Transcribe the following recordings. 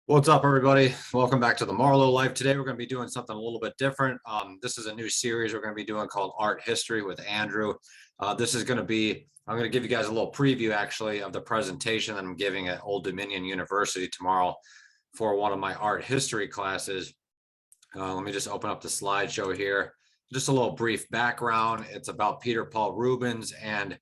What's up, everybody? Welcome back to the Marlowe Life. Today, we're going to be doing something a little bit different. This is a new series we're going to be doing called Art History with Andrew. I'm going to give you guys a little preview, actually, of the presentation that I'm giving at Old Dominion University tomorrow for one of my art history classes. Let me just open up the slideshow here. Just a little brief background. It's about Peter Paul Rubens and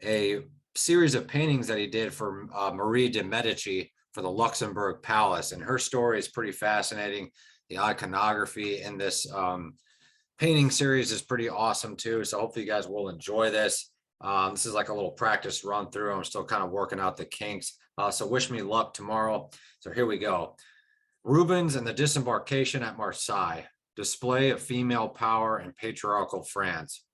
a series of paintings that he did for Marie de Medici for the Luxembourg Palace. And her story is pretty fascinating. The iconography in this painting series is pretty awesome too. So hopefully you guys will enjoy this. This is like a little practice run through. I'm still kind of working out the kinks. So wish me luck tomorrow. So here we go. Rubens and the Disembarkation at Marseille, display of female power in patriarchal France.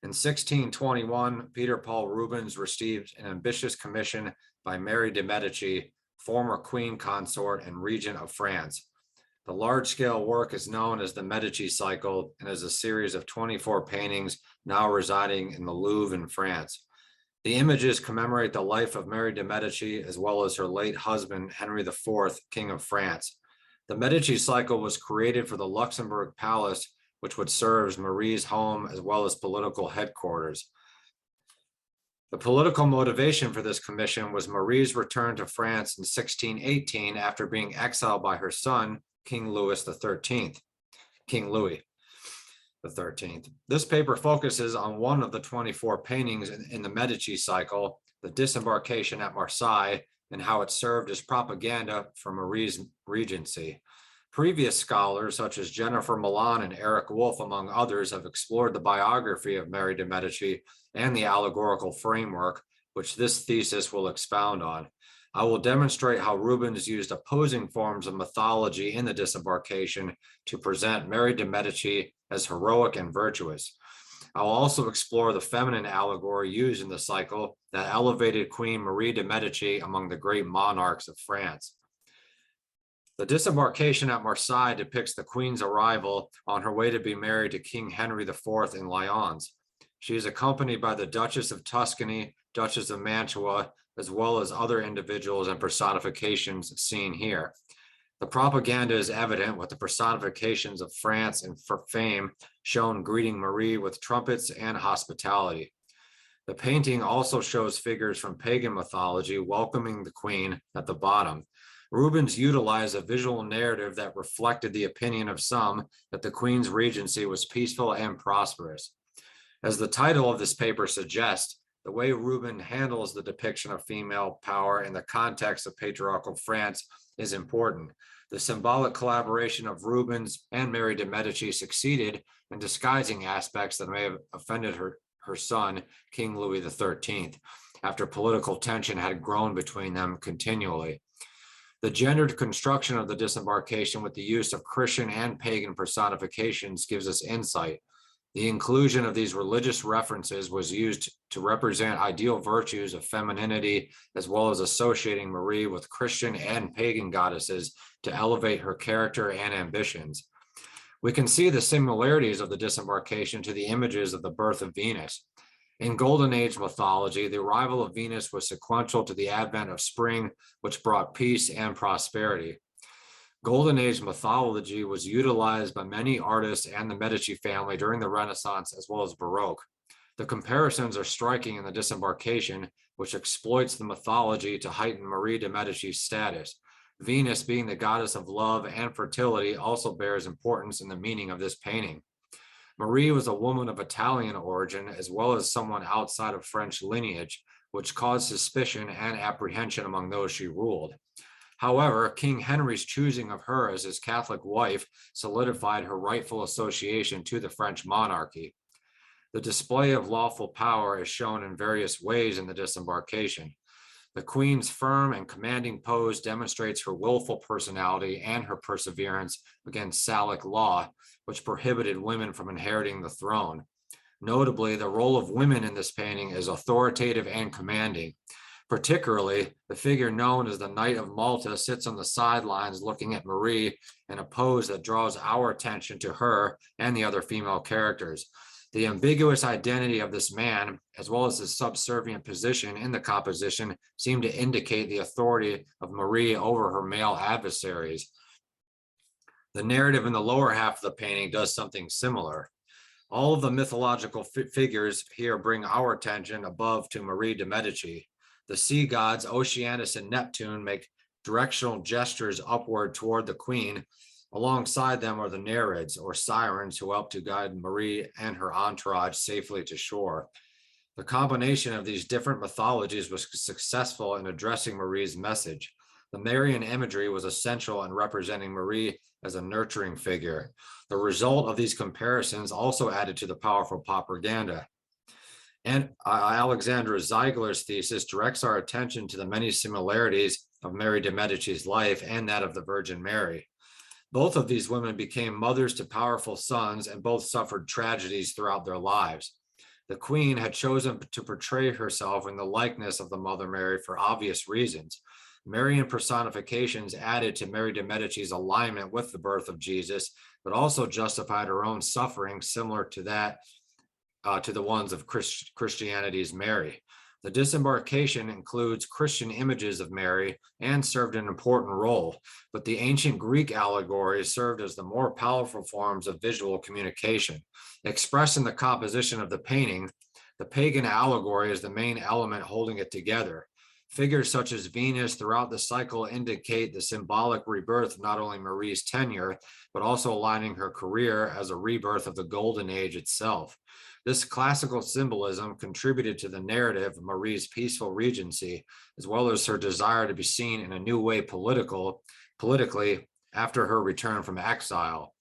In 1621, Peter Paul Rubens received an ambitious commission by Mary de Medici, former queen consort and regent of France. The large-scale work is known as the Medici Cycle and is a series of 24 paintings now residing in the Louvre in France. The images commemorate the life of Mary de Medici as well as her late husband, Henry IV, King of France. The Medici Cycle was created for the Luxembourg Palace, which would serve as Marie's home as well as political headquarters. The political motivation for this commission was Marie's return to France in 1618 after being exiled by her son, King Louis XIII. This paper focuses on one of the 24 paintings in the Medici Cycle, the Disembarkation at Marseille, and how it served as propaganda for Marie's regency. Previous scholars, such as Jennifer Milan and Eric Wolf, among others, have explored the biography of Mary de Medici and the allegorical framework, which this thesis will expound on. I will demonstrate how Rubens used opposing forms of mythology in the Disembarkation to present Mary de Medici as heroic and virtuous. I will also explore the feminine allegory used in the cycle that elevated Queen Marie de Medici among the great monarchs of France. The Disembarkation at Marseille depicts the Queen's arrival on her way to be married to King Henry IV in Lyons. She is accompanied by the Duchess of Tuscany, Duchess of Mantua, as well as other individuals and personifications seen here. The propaganda is evident with the personifications of France and fame shown greeting Marie with trumpets and hospitality. The painting also shows figures from pagan mythology welcoming the Queen at the bottom. Rubens utilized a visual narrative that reflected the opinion of some that the Queen's regency was peaceful and prosperous. As the title of this paper suggests, the way Rubens handles the depiction of female power in the context of patriarchal France is important. The symbolic collaboration of Rubens and Mary de Medici succeeded in disguising aspects that may have offended her son, King Louis XIII, after political tension had grown between them continually. The gendered construction of the Disembarkation with the use of Christian and pagan personifications gives us insight. The inclusion of these religious references was used to represent ideal virtues of femininity, as well as associating Marie with Christian and pagan goddesses to elevate her character and ambitions. We can see the similarities of the Disembarkation to the images of the birth of Venus. In Golden Age mythology, the arrival of Venus was sequential to the advent of spring, which brought peace and prosperity. Golden Age mythology was utilized by many artists and the Medici family during the Renaissance as well as Baroque. The comparisons are striking in the Disembarkation, which exploits the mythology to heighten Marie de Medici's status. Venus, being the goddess of love and fertility, also bears importance in the meaning of this painting. Marie was a woman of Italian origin, as well as someone outside of French lineage, which caused suspicion and apprehension among those she ruled. However, King Henry's choosing of her as his Catholic wife solidified her rightful association to the French monarchy. The display of lawful power is shown in various ways in the Disembarkation. The Queen's firm and commanding pose demonstrates her willful personality and her perseverance against Salic law, which prohibited women from inheriting the throne. Notably, the role of women in this painting is authoritative and commanding. Particularly, the figure known as the Knight of Malta sits on the sidelines looking at Marie in a pose that draws our attention to her and the other female characters. The ambiguous identity of this man, as well as his subservient position in the composition, seem to indicate the authority of Marie over her male adversaries. The narrative in the lower half of the painting does something similar. All of the mythological figures here bring our attention above to Marie de Medici. The sea gods, Oceanus and Neptune, make directional gestures upward toward the queen. Alongside them are the Nereids, or sirens, who help to guide Marie and her entourage safely to shore. The combination of these different mythologies was successful in addressing Marie's message. The Marian imagery was essential in representing Marie as a nurturing figure. The result of these comparisons also added to the powerful propaganda. And Alexandra Ziegler's thesis directs our attention to the many similarities of Mary de Medici's life and that of the Virgin Mary. Both of these women became mothers to powerful sons, and both suffered tragedies throughout their lives. The queen had chosen to portray herself in the likeness of the Mother Mary for obvious reasons. Marian personifications added to Mary de Medici's alignment with the birth of Jesus, but also justified her own suffering, similar to that to the ones of Christianity's Mary. The disembarkation includes Christian images of Mary and served an important role, but the ancient Greek allegories served as the more powerful forms of visual communication. Expressed in the composition of the painting, the pagan allegory is the main element holding it together. Figures such as Venus throughout the cycle indicate the symbolic rebirth of not only Marie's tenure, but also aligning her career as a rebirth of the Golden Age itself. This classical symbolism contributed to the narrative of Marie's peaceful regency, as well as her desire to be seen in a new way politically after her return from exile.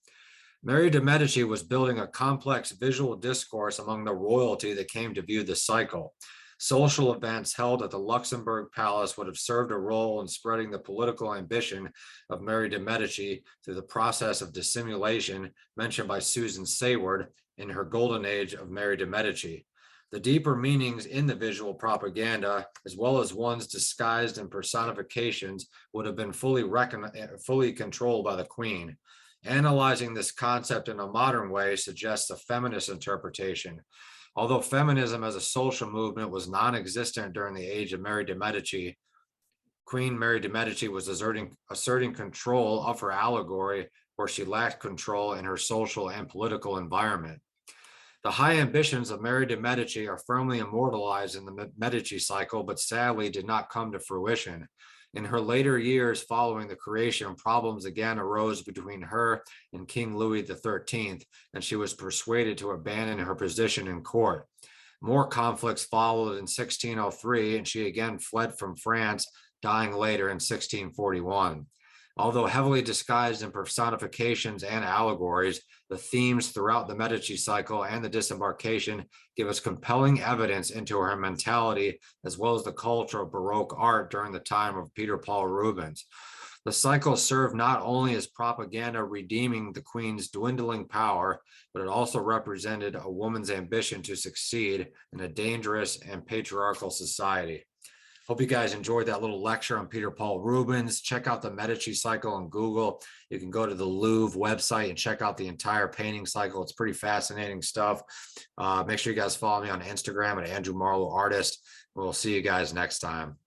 Mary de Medici was building a complex visual discourse among the royalty that came to view the cycle. Social events held at the Luxembourg Palace would have served a role in spreading the political ambition of Mary de Medici through the process of dissimulation mentioned by Susan Sayward in her Golden Age of Mary de Medici. The deeper meanings in the visual propaganda, as well as ones disguised in personifications, would have been fully controlled by the Queen. Analyzing this concept in a modern way suggests a feminist interpretation. Although feminism as a social movement was non-existent during the age of Mary de Medici, Queen Mary de Medici was asserting control of her allegory where she lacked control in her social and political environment. The high ambitions of Mary de Medici are firmly immortalized in the Medici cycle, but sadly did not come to fruition. In her later years following the creation, problems again arose between her and King Louis XIII, and she was persuaded to abandon her position in court. More conflicts followed in 1603, and she again fled from France, dying later in 1641. Although heavily disguised in personifications and allegories, the themes throughout the Medici cycle and the disembarkation give us compelling evidence into her mentality, as well as the culture of Baroque art during the time of Peter Paul Rubens. The cycle served not only as propaganda redeeming the Queen's dwindling power, but it also represented a woman's ambition to succeed in a dangerous and patriarchal society. Hope you guys enjoyed that little lecture on Peter Paul Rubens. Check out the Medici cycle on Google. You can go to the Louvre website and check out the entire painting cycle. It's pretty fascinating stuff. Make sure you guys follow me on Instagram at Andrew Marlowe Artist. We'll see you guys next time.